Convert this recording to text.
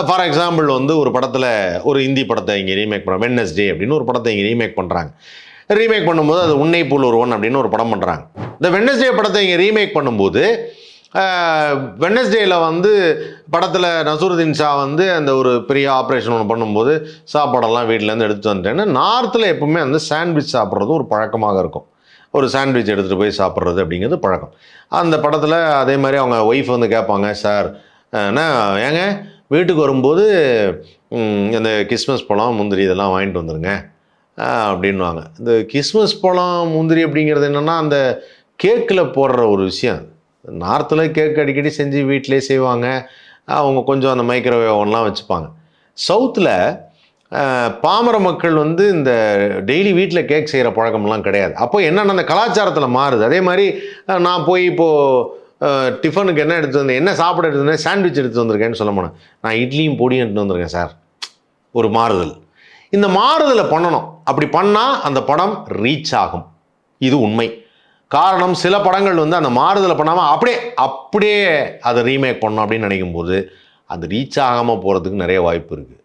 For example வந்து ஒரு படத்தில் ஒரு ஹிந்தி படத்தை இங்கே ரீமேக் பண்ணுறாங்க, வெட்னஸ்டே அப்படின்னு ஒரு படத்தை இங்கே ரீமேக் பண்ணுறாங்க. ரீமேக் பண்ணும்போது அது உன்னை போல் ஒருவன் அப்படின்னு ஒரு படம் பண்ணுறாங்க. இந்த வெட்னஸ்டே படத்தை இங்கே ரீமேக் பண்ணும்போது வெட்னஸ்டேயில் வந்து படத்தில் நசருதீன் ஷா வந்து அந்த ஒரு பெரிய ஆப்ரேஷன் ஒன்று பண்ணும்போது சாப்பாடெல்லாம் வீட்டிலேருந்து எடுத்துகிட்டு வந்துட்டேன்னா, நார்த்தில் எப்பவுமே வந்து சாண்ட்விச் சாப்பிட்றது ஒரு பழக்கமாக இருக்கும். ஒரு சாண்ட்விச் எடுத்துகிட்டு போய் சாப்பிட்றது அப்படிங்கிறது பழக்கம். அந்த படத்தில் அதே மாதிரி அவங்க ஒய்ஃப் வந்து கேட்பாங்க, சார் ஏங்க வீட்டுக்கு வரும்போது இந்த கிறிஸ்மஸ் பழம் முந்திரி இதெல்லாம் வாங்கிட்டு வந்துடுங்க அப்படின்வாங்க. இந்த கிறிஸ்மஸ் பழம் முந்திரி அப்படிங்கிறது என்னென்னா அந்த கேக்கில் போடுற ஒரு விஷயம். நார்த்தில் கேக் அடிக்கடி செஞ்சு வீட்டிலே செய்வாங்க. அவங்க கொஞ்சம் அந்த மைக்ரோவேவ் ஓவன்லாம் வச்சுப்பாங்க. சவுத்தில் பாமர மக்கள் வந்து இந்த டெய்லி வீட்டில் கேக் செய்கிற பழக்கம்லாம் கிடையாது. அப்போ என்னென்ன அந்த கலாச்சாரத்தில் மாறுது. அதே மாதிரி நான் போய் இப்போது டிஃபனுக்கு என்ன எடுத்து வந்தேன், என்ன சாப்பிட எடுத்து வந்தேன், சாண்ட்விச் எடுத்து வந்திருக்கேன்னு சொல்ல போனேன். நான் இட்லியும் பொடியும் எடுத்து வந்திருக்கேன் சார். ஒரு மாறுதல். இந்த மாறுதலை பண்ணணும். அப்படி பண்ணால் அந்த படம் ரீச் ஆகும். இது உண்மை. காரணம், சில படங்கள் வந்து அந்த மாறுதலை பண்ணாமல் அப்படியே அதை ரீமேக் பண்ணணும் அப்படின்னு நினைக்கும் போது அது ரீச் ஆகாமல் போகிறதுக்கு நிறைய வாய்ப்பு இருக்குது.